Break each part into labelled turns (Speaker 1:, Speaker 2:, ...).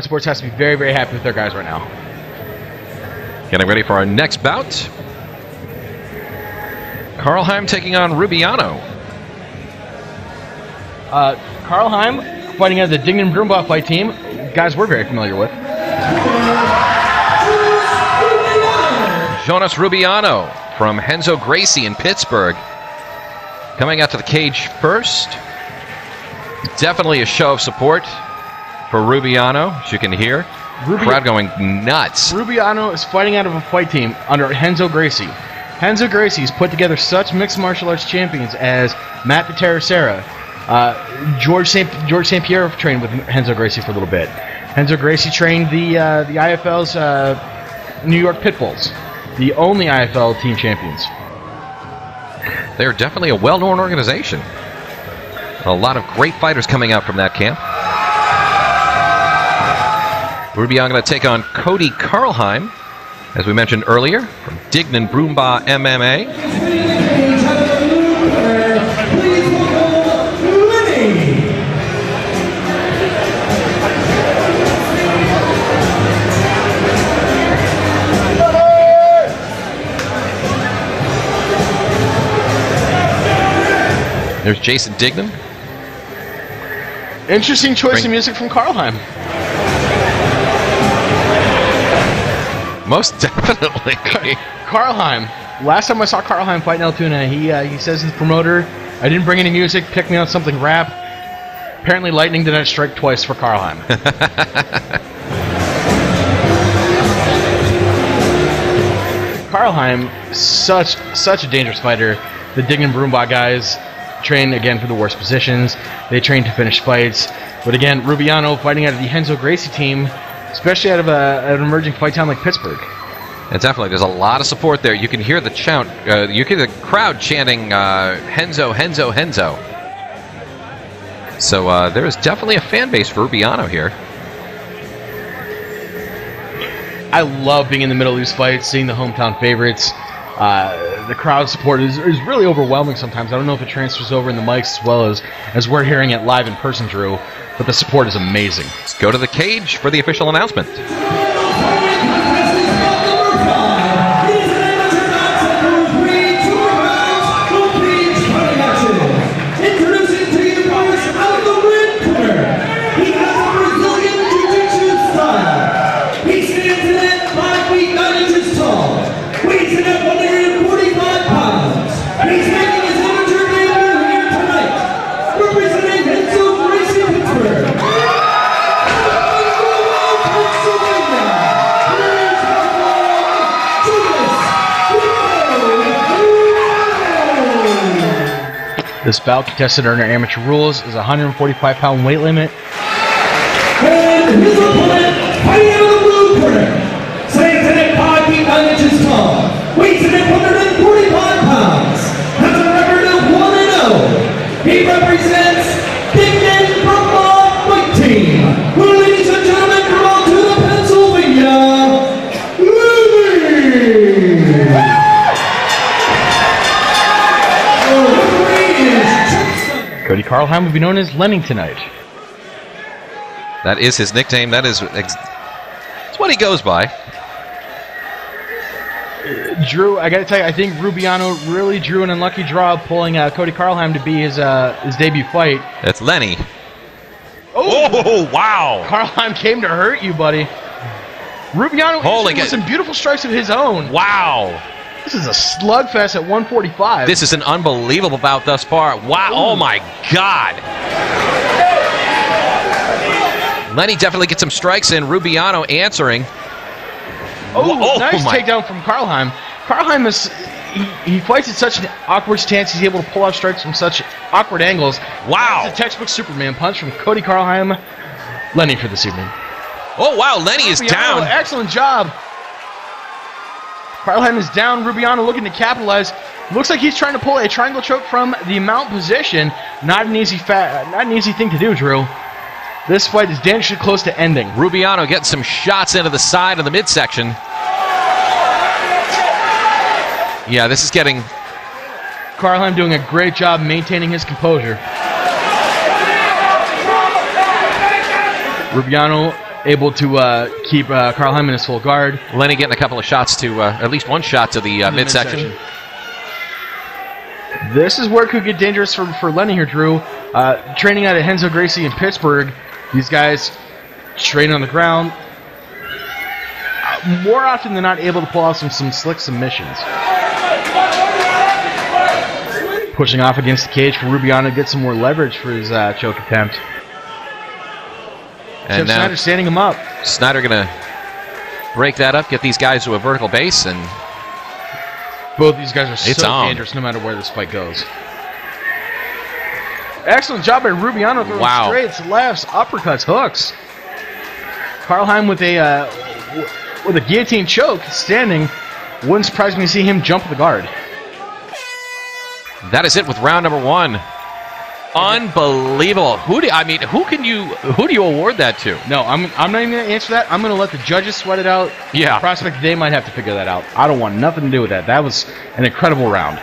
Speaker 1: Sports has to be very, very happy with their guys right now.
Speaker 2: Getting ready for our next bout. Karlheim taking on Rubiano.
Speaker 1: Karlheim fighting as the Dignan Brumbaugh fight team. Guys we're very familiar with.
Speaker 2: Jonas Rubiano from Henzo Gracie in Pittsburgh. Coming out to the cage first. Definitely a show of support for Rubiano, as you can hear. Crowd going nuts.
Speaker 1: Rubiano is fighting out of a fight team under Henzo Gracie. Henzo Gracie has put together such mixed martial arts champions as Matt the Terracera. George St. Pierre trained with Henzo Gracie for a little bit. Henzo Gracie trained the IFL's New York Pitbulls, the only IFL team champions.
Speaker 2: They're definitely a well-known organization. A lot of great fighters coming out from that camp. Rubiano going to take on Cody Karlheim, as we mentioned earlier, from Dignan Brumbaugh MMA. There's Jason Dignan.
Speaker 1: Interesting choice of music from Karlheim.
Speaker 2: Most definitely.
Speaker 1: Karlheim. Last time I saw Karlheim fight in Altoona, he says to the promoter, I didn't bring any music, pick me on something rap. Apparently lightning did not strike twice for Karlheim. Karlheim, such a dangerous fighter. The Dignan Brumbaugh guys train again for the worst positions. They train to finish fights. But again, Rubiano fighting out of the Henzo Gracie team, especially out of an emerging fight town like Pittsburgh.
Speaker 2: And definitely, there's a lot of support there. You can hear the chant. You can hear the crowd chanting Henzo, Henzo, Henzo. So there is definitely a fan base for Rubiano here.
Speaker 1: I love being in the middle of these fights, seeing the hometown favorites. The crowd support is really overwhelming sometimes. I don't know if it transfers over in the mics as well as we're hearing it live in person, Drew, but the support is amazing.
Speaker 2: Let's go to the cage for the official announcement.
Speaker 1: This bout, contested under amateur rules, is a 145-pound weight limit.
Speaker 3: And his opponent, fighting out of the blue corner, stands at 5 feet 9 inches tall, weighs in at 145 pounds, has a record of 1-0. He represents Dignan Brumbaugh Fight Team. Ladies and gentlemen, come on to the Pennsylvania,
Speaker 1: Cody Karlheim will be known as Lenny tonight.
Speaker 2: That is his nickname. That's what he goes by.
Speaker 1: Drew, I got to tell you, I think Rubiano really drew an unlucky draw pulling Cody Karlheim to be his debut fight.
Speaker 2: That's Lenny.
Speaker 1: Oh,
Speaker 2: wow.
Speaker 1: Karlheim came to hurt you, buddy. Rubiano with some beautiful strikes of his own.
Speaker 2: Wow.
Speaker 1: This is a slugfest at 145.
Speaker 2: This is an unbelievable bout thus far. Wow. Ooh. Oh, my God. Lenny definitely gets some strikes in. Rubiano answering.
Speaker 1: Nice takedown from Karlheim. Karlheim he fights at such an awkward stance. He's able to pull off strikes from such awkward angles.
Speaker 2: Wow.
Speaker 1: It's a textbook Superman punch from Cody Karlheim. Lenny for this evening.
Speaker 2: Oh, wow. Lenny is down.
Speaker 1: Excellent job. Karlheim is down. Rubiano looking to capitalize. Looks like he's trying to pull a triangle choke from the mount position. Not an easy thing to do, Drew. This fight is dangerously close to ending.
Speaker 2: Rubiano getting some shots into the side of the midsection. Yeah, this is getting...
Speaker 1: Karlheim doing a great job maintaining his composure. Rubiano able to keep Karlheim in his full guard.
Speaker 2: Lenny getting a couple of shots to, at least one shot to the midsection.
Speaker 1: This is where it could get dangerous for Lenny here, Drew. Training out at Renzo Gracie in Pittsburgh, these guys train on the ground. More often than not able to pull off some slick submissions. Pushing off against the cage for Rubiano to get some more leverage for his choke attempt.
Speaker 2: And now
Speaker 1: Snyder standing him up.
Speaker 2: Snyder going to break that up, get these guys to a vertical base, and
Speaker 1: both these guys are so
Speaker 2: dangerous
Speaker 1: no matter where this fight goes. Excellent job by Rubiano throwing straights, lefts, uppercuts, hooks. Karlheim with a guillotine choke, standing. Wouldn't surprise me to see him jump the guard.
Speaker 2: that is it with round number 1. Unbelievable. Who do you award that to?
Speaker 1: No, I'm not even going to answer that. I'm going to let the judges sweat it out.
Speaker 2: Yeah.
Speaker 1: The prospect, they might have to figure that out. I don't want nothing to do with that. That was an incredible round.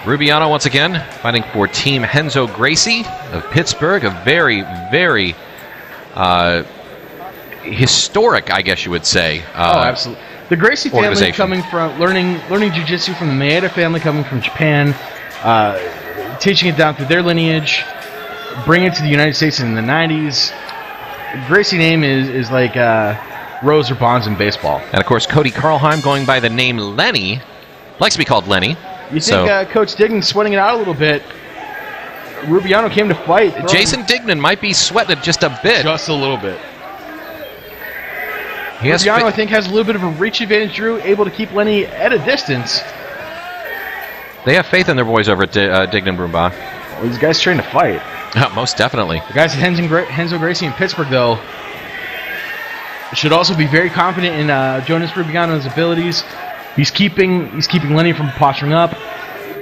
Speaker 2: Rubiano once again fighting for Team Renzo Gracie of Pittsburgh. A very, very historic, I guess you would say.
Speaker 1: Absolutely. The Gracie family coming from learning jiu-jitsu from the Maeda family coming from Japan, teaching it down through their lineage, bringing it to the United States in the 90s. Gracie name is like Rose or Bonds in baseball.
Speaker 2: And of course, Cody Karlheim going by the name Lenny. Likes to be called Lenny.
Speaker 1: You think Coach Dignan sweating it out a little bit? Rubiano came to fight.
Speaker 2: Jason Dignan might be sweating it just a bit.
Speaker 1: Just a little bit. Rubiano, I think, has a little bit of a reach advantage, Drew, able to keep Lenny at a distance.
Speaker 2: They have faith in their boys over at Dignan Brumbaugh.
Speaker 1: Well, these guys train to fight.
Speaker 2: Most definitely.
Speaker 1: The guys at Renzo Gracie in Pittsburgh, though, should also be very confident in Jonas Rubiano's abilities. He's keeping Lenny from posturing up.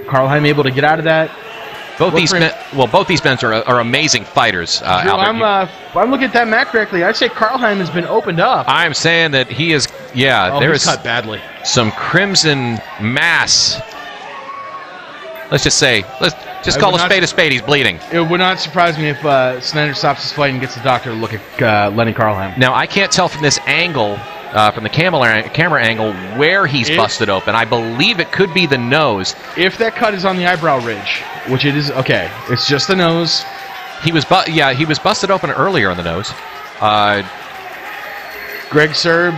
Speaker 1: Karlheim able to get out of that.
Speaker 2: Both these men are amazing fighters.
Speaker 1: Drew,
Speaker 2: Albert,
Speaker 1: I'm looking at that map correctly. I'd say Karlheim has been opened up.
Speaker 2: I'm saying that he is. Yeah, there is
Speaker 1: cut badly.
Speaker 2: Some crimson mass. Let's just call a spade. He's bleeding.
Speaker 1: It would not surprise me if Snyder stops his fight and gets the doctor to look at Lenny Karlheim.
Speaker 2: Now, I can't tell from this angle, from the camera angle, where he's busted open. I believe it could be the nose. If that cut is on the eyebrow ridge, which it is, okay, it's just the nose. He was busted open earlier on the nose. Greg Serb,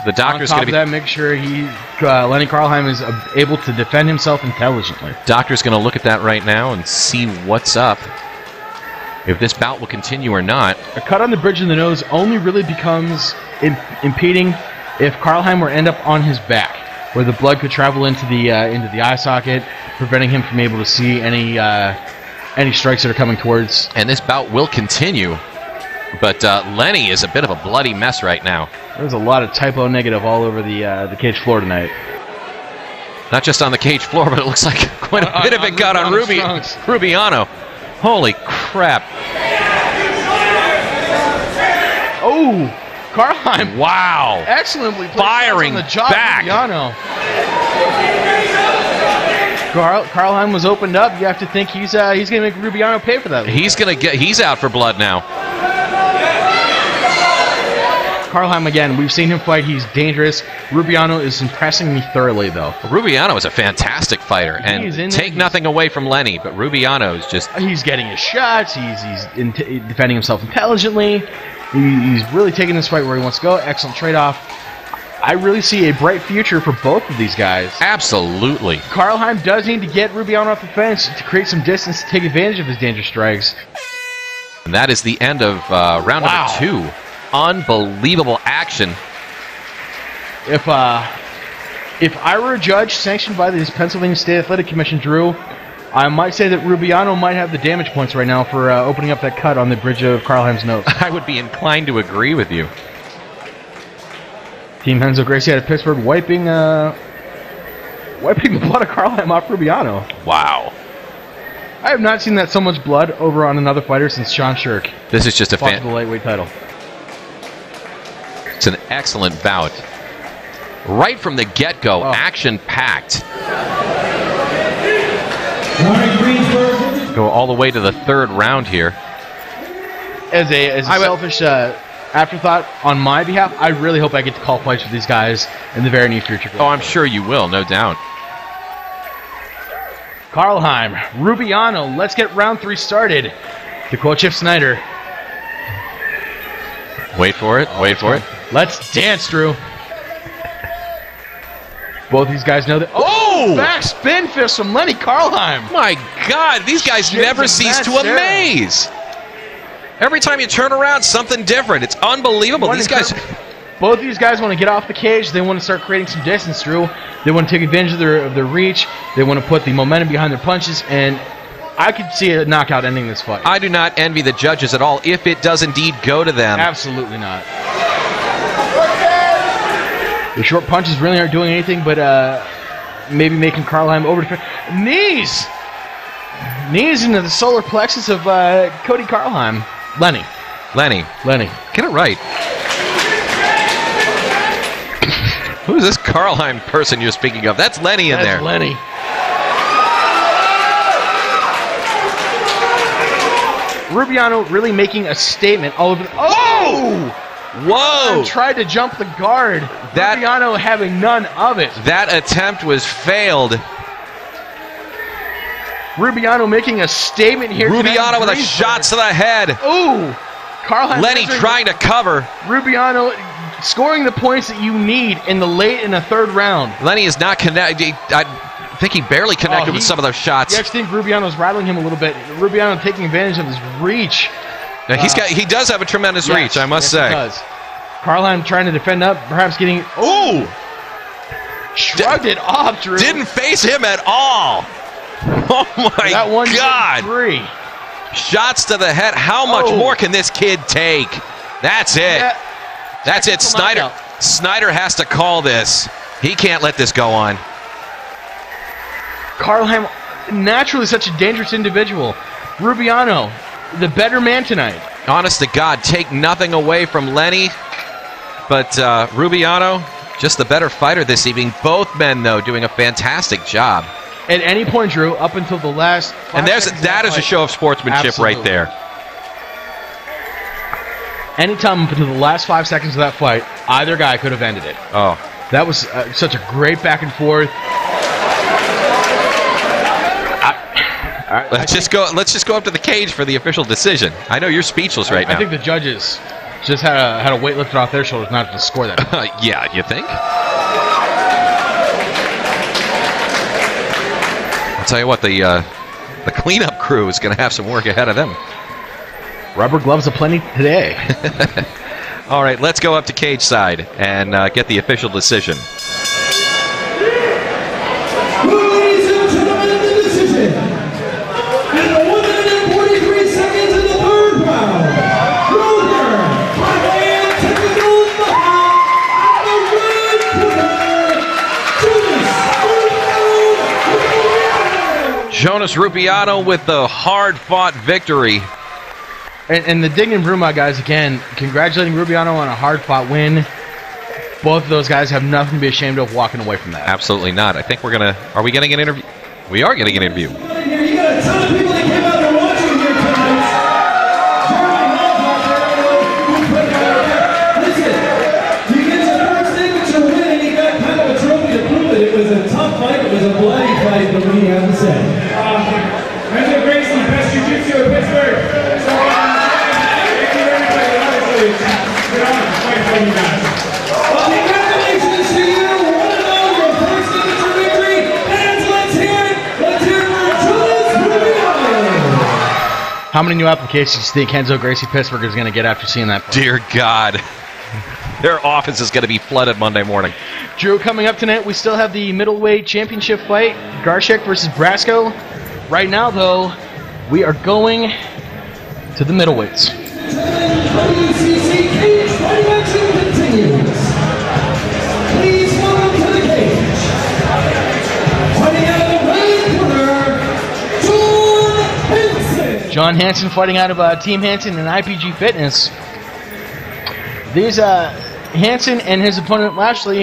Speaker 2: the doctor's going to be make sure Lenny Karlheim is able to defend himself intelligently. Doctor's going to look at that right now and see what's up. If this bout will continue or not. A cut on the bridge of the nose only really becomes impeding if Karlheim were to end up on his back, where the blood could travel into the eye socket, preventing him from able to see any strikes that are coming towards. And this bout will continue, but Lenny is a bit of a bloody mess right now. There's a lot of typo negative all over the cage floor tonight. Not just on the cage floor, but it looks like quite a bit of it got on Rubiano. Holy crap. Oh, Karlheim. Wow. Excellently played. Firing on the job back. Rubiano. Karlheim was opened up. You have to think he's going to make Rubiano pay for that. He's out for blood now. Karlheim, again, we've seen him fight. He's dangerous. Rubiano is impressing me thoroughly, though. Rubiano is a fantastic fighter, and take nothing away from Lenny, but Rubiano is just... He's getting his shots. He's defending himself intelligently. He's really taking this fight where he wants to go. Excellent trade-off. I really see a bright future for both of these guys. Absolutely. Karlheim does need to get Rubiano off the fence to create some distance to take advantage of his dangerous strikes. And that is the end of round number 2. Unbelievable action. If I were a judge sanctioned by the Pennsylvania State Athletic Commission, Drew, I might say that Rubiano might have the damage points right now for opening up that cut on the bridge of Karlheim's nose. I would be inclined to agree with you. Team Renzo Gracie out of Pittsburgh wiping the blood of Karlheim off Rubiano. Wow. I have not seen that so much blood over on another fighter since Sean Shirk. This is just a fought for the lightweight title. It's an excellent bout. Right from the get-go, action-packed. Go all the way to the third round here.
Speaker 1: as a selfish afterthought on my behalf, I really hope I get to call fights with these guys in the very near future.
Speaker 2: Oh, I'm sure you will, no doubt.
Speaker 1: Karlheim, Rubiano, let's get round 3 started. To quote Chip Snyder.
Speaker 2: Wait for it, wait for it.
Speaker 1: Let's dance, Drew. Both these guys know that. Oh! Back spin fist from Lenny Karlheim.
Speaker 2: My God, these guys never cease to amaze. Every time you turn around, something different. It's unbelievable. These guys.
Speaker 1: Both these guys want to get off the cage. They want to start creating some distance, Drew. They want to take advantage of their reach. They want to put the momentum behind their punches, and I could see a knockout ending this fight.
Speaker 2: I do not envy the judges at all if it does indeed go to them.
Speaker 1: Absolutely not. The short punches really aren't doing anything, but maybe making Karlheim over to knees. Knees into the solar plexus of Cody Karlheim. Lenny.
Speaker 2: Get it right. Who's this Karlheim person you're speaking of? That's Lenny in there.
Speaker 1: That's Lenny. Rubiano really making a statement all over the... Oh!
Speaker 2: Whoa!
Speaker 1: Tried to jump the guard. Rubiano having none of it.
Speaker 2: That attempt was failed.
Speaker 1: Rubiano making a statement here.
Speaker 2: Rubiano with a shot to the head.
Speaker 1: Ooh! Karlheim
Speaker 2: Lenny trying to cover.
Speaker 1: Rubiano scoring the points that you need in the third round.
Speaker 2: Lenny is not connected. I think he barely connected with some of those shots.
Speaker 1: You actually think Rubiano's rattling him a little bit. Rubiano taking advantage of his reach.
Speaker 2: Now he does have a tremendous reach, I must say.
Speaker 1: He does. Karlheim trying to defend up, perhaps getting... Ooh! Shrugged it off, Drew.
Speaker 2: Didn't face him at all. Oh my God.
Speaker 1: 3.
Speaker 2: Shots to the head. How much more can this kid take? That's it. That's it. Snyder has to call this. He can't let this go on.
Speaker 1: Karlheim, naturally such a dangerous individual. Rubiano, the better man tonight.
Speaker 2: Honest to God, take nothing away from Lenny, but Rubiano, just the better fighter this evening. Both men, though, doing a fantastic job.
Speaker 1: At any point, Drew, up until the last 5
Speaker 2: and that is a show of sportsmanship right there.
Speaker 1: Anytime up until the last 5 seconds of that fight, either guy could have ended it.
Speaker 2: Oh,
Speaker 1: that was such a great back and forth.
Speaker 2: Let's just go up to the cage for the official decision. I know you're speechless right now.
Speaker 1: I think the judges just had a weight lifted off their shoulders not to score that.
Speaker 2: Yeah, you think? I'll tell you what, the cleanup crew is going to have some work ahead of them.
Speaker 1: Rubber gloves aplenty today.
Speaker 2: All right, let's go up to cage side and get the official decision.
Speaker 3: Ladies and gentlemen, the decision. In 143 seconds in the third round, Roger, by-hand technical knockout out of the red corner,
Speaker 2: Jonas Rubiano with the hard-fought victory.
Speaker 1: And the Dig and Bruma guys, again, congratulating Rubiano on a hard-fought win. Both of those guys have nothing to be ashamed of walking away from that.
Speaker 2: Absolutely not. I think we're going to... Are we getting an interview? We are getting an interview.
Speaker 3: You got a ton of people that came out there watching here tonight. Listen, you get your first thing with your win, you got kind of a trophy to prove it. It was a tough fight. It was a bloody fight, but what do you have to say? Renzo Gracie, best jiu-jitsu in Pittsburgh. Well, congratulations to you, one and all, your first signature victory, and let's hear it for Jonas Rubiano.
Speaker 1: How many new applications do you think Renzo Gracie Pittsburgh is going to get after seeing that fight?
Speaker 2: Dear God. Their office is going to be flooded Monday morning.
Speaker 1: Drew, coming up tonight, we still have the middleweight championship fight, Garshek versus Brasco. Right now, though, we are going to the middleweights.
Speaker 3: WCC cage fighting action continues. Please welcome to the cage. Fighting out of the red corner,
Speaker 1: John Hansen fighting out of Team Hansen and IPG Fitness. These Hansen and his opponent Lashley